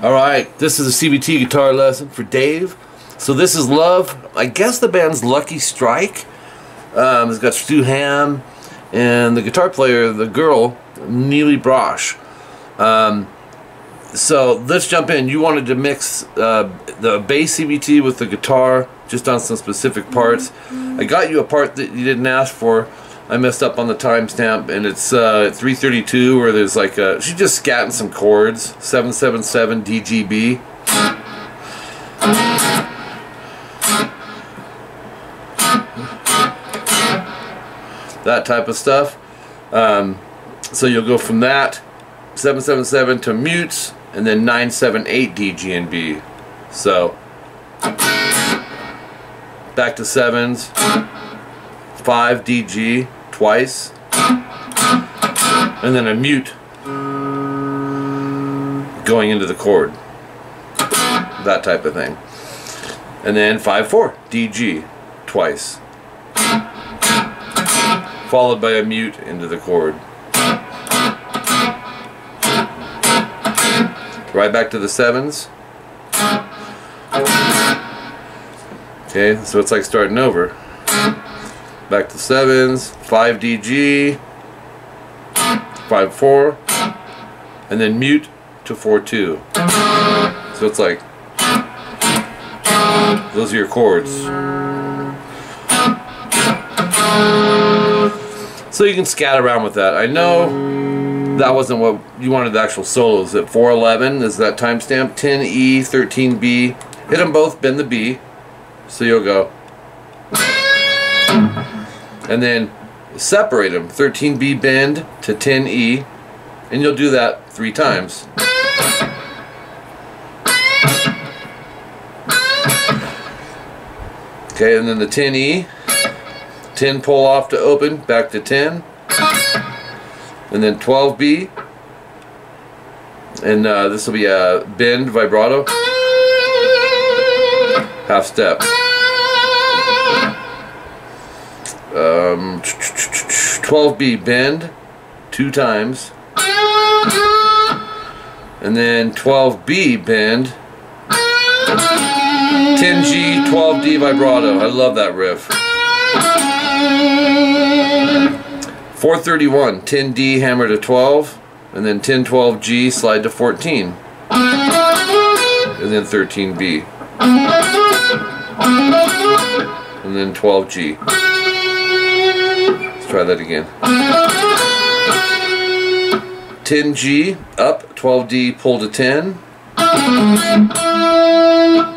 Alright, this is a CBT guitar lesson for Dave. So this is Love. I guess the band's Lucky Strike. It's got Stu Hamm and the guitar player, the girl, Nili Brosh. So let's jump in. You wanted to mix the bass CBT with the guitar just on some specific parts. I got you a part that you didn't ask for. I messed up on the timestamp, and it's 3:32 where there's like a, she's just scatting some chords. 777 DGB. That type of stuff. So you'll go from that 777 to mutes, and then 978 D, G, and B. So back to sevens, 5 D, G twice, and then a mute going into the chord. That type of thing. And then 5/4 D, G twice, followed by a mute into the chord. Right back to the sevens. Okay, so it's like starting over. Back to sevens, 5 D, G, 5/4, and then mute to 4/2. So it's like, those are your chords. So you can scat around with that. I know that wasn't what you wanted, the actual solos. At 4:11 is that timestamp. 10E, 13B. Hit them both, bend the B. So you'll go. And then separate them. 13B bend to 10E. And you'll do that 3 times. Okay, and then the 10E. 10 pull off to open, back to 10. And then 12B. And this will be a bend vibrato. Half step. 12B bend 2 times. And then 12B bend. 10G, 12D vibrato. I love that riff. 4:31, 10D hammer to 12, and then 10-12G slide to 14, and then 13B, and then 12G. Let's try that again. 10G up, 12D pull to 10,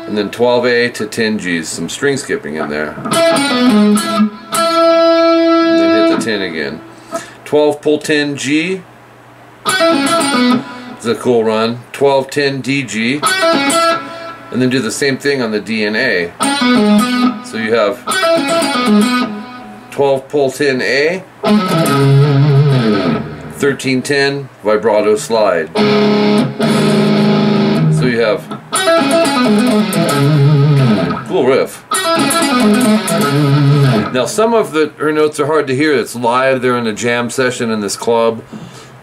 and then 12A to 10Gs, some string skipping in there. And then hit the 10 again. 12 pull 10 G. It's a cool run. 12 10 DG. And then do the same thing on the D and A. So you have 12 pull 10 A. 13 10 vibrato slide. So you have cool riff. Now some of her notes are hard to hear. It's live. They're in a jam session in this club.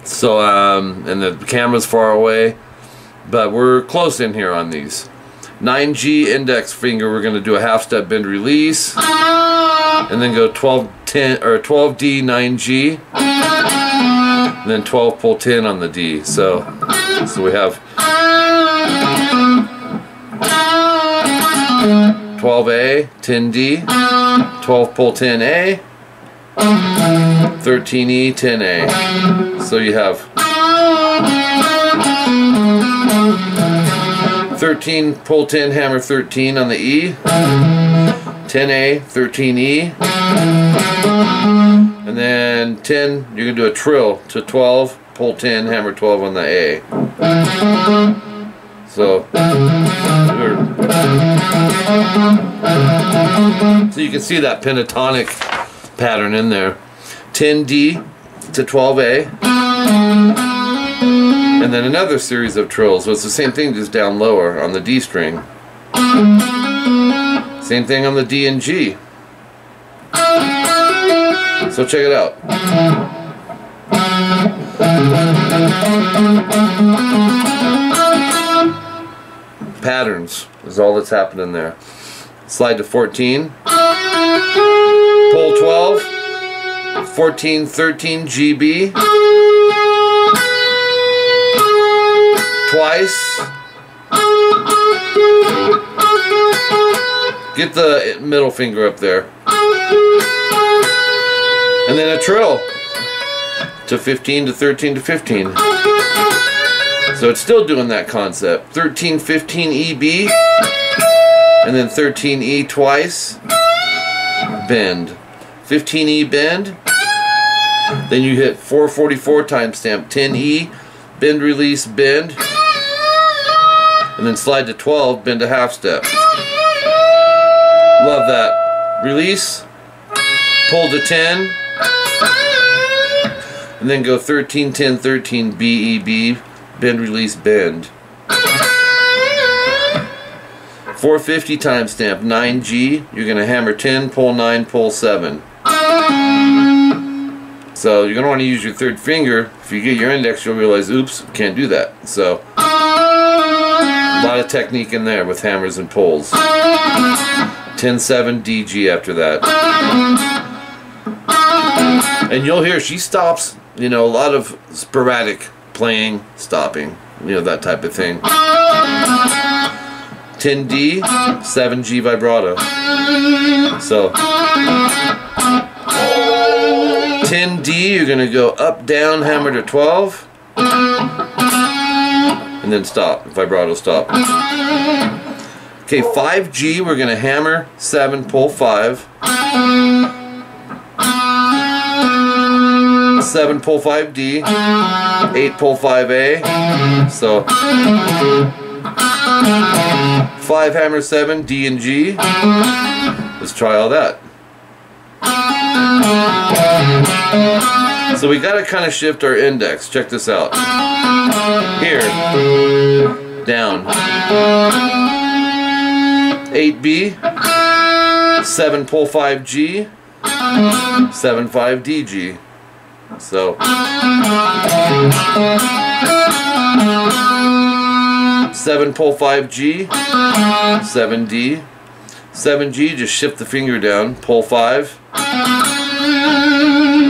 So and the camera's far away. But we're close in here on these. 9G index finger, we're going to do a half step bend release. And then go 12 10 or 12D 9G. And then 12 pull 10 on the D. So we have 12A, 10D, 12 pull 10A, 13E, 10A. So you have 13 pull 10 hammer 13 on the E, 10A, 13E, and then 10, you're going to do a trill to 12, pull 10, hammer 12 on the A. So you can see that pentatonic pattern in there. 10D to 12A, and then another series of trills. So it's the same thing, just down lower on the D string. Same thing on the D and G. So check it out. Patterns is all that's happening there. Slide to 14. Pull 12. 14, 13, GB. Twice. Get the middle finger up there. And then a trill to 15 to 13 to 15. So it's still doing that concept. 13, 15 EB, and then 13E twice, bend. 15E bend, then you hit 444 timestamp, 10E, bend, release, bend, and then slide to 12, bend a half step. Love that. Release, pull to 10, and then go 13, 10, 13, BEB, bend, release, bend. 450 timestamp, 9G, you're going to hammer 10, pull 9, pull 7. So you're going to want to use your third finger. If you get your index, you'll realize, oops, can't do that. So a lot of technique in there with hammers and pulls. 10, 7, DG after that. And you'll hear she stops, you know, a lot of sporadic playing, stopping, you know, that type of thing. 10D, 7G vibrato. So 10D, you're gonna go up, down, hammer to 12, and then stop, vibrato stop. Okay, 5G, we're gonna hammer 7, pull 5. 7, pull 5D, 8, pull 5A, so 5, hammer 7, D and G. Let's try all that. So we gotta kind of shift our index. Check this out. Here, down. 8B, 7, pull 5G, 7, 5, DG. So 7, pull 5G, 7D, 7G, just shift the finger down, pull 5,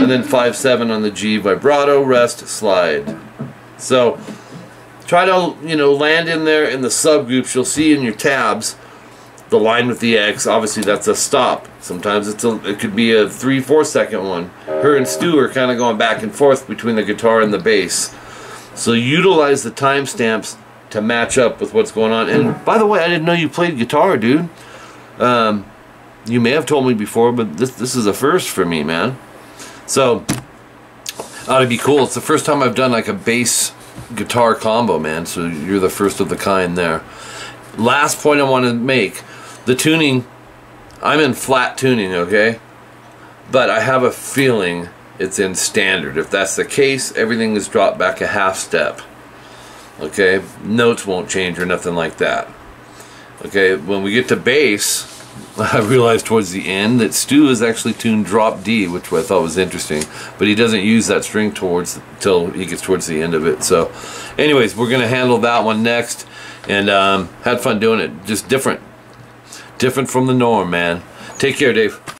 and then 5, 7 on the G, vibrato, rest, slide. So try to, you know, land in there in the subgroups. You'll see in your tabs the line with the X. Obviously that's a stop. Sometimes it could be a 3-4 second one. Her and Stu are kind of going back and forth between the guitar and the bass. So utilize the timestamps to match up with what's going on. And by the way, I didn't know you played guitar, dude. You may have told me before, but this is a first for me, man. So ought to be cool. It's the first time I've done like a bass guitar combo, man. So you're the first of the kind there. Last point I want to make. The tuning, I'm in flat tuning, okay? But I have a feeling it's in standard. If that's the case, everything is dropped back a half step. Okay? Notes won't change or nothing like that. Okay? When we get to bass, I realized towards the end that Stu is actually tuned drop D, which I thought was interesting. But he doesn't use that string till he gets towards the end of it. So anyways, we're going to handle that one next. And had fun doing it. Just different from the norm, man. Take care, Dave.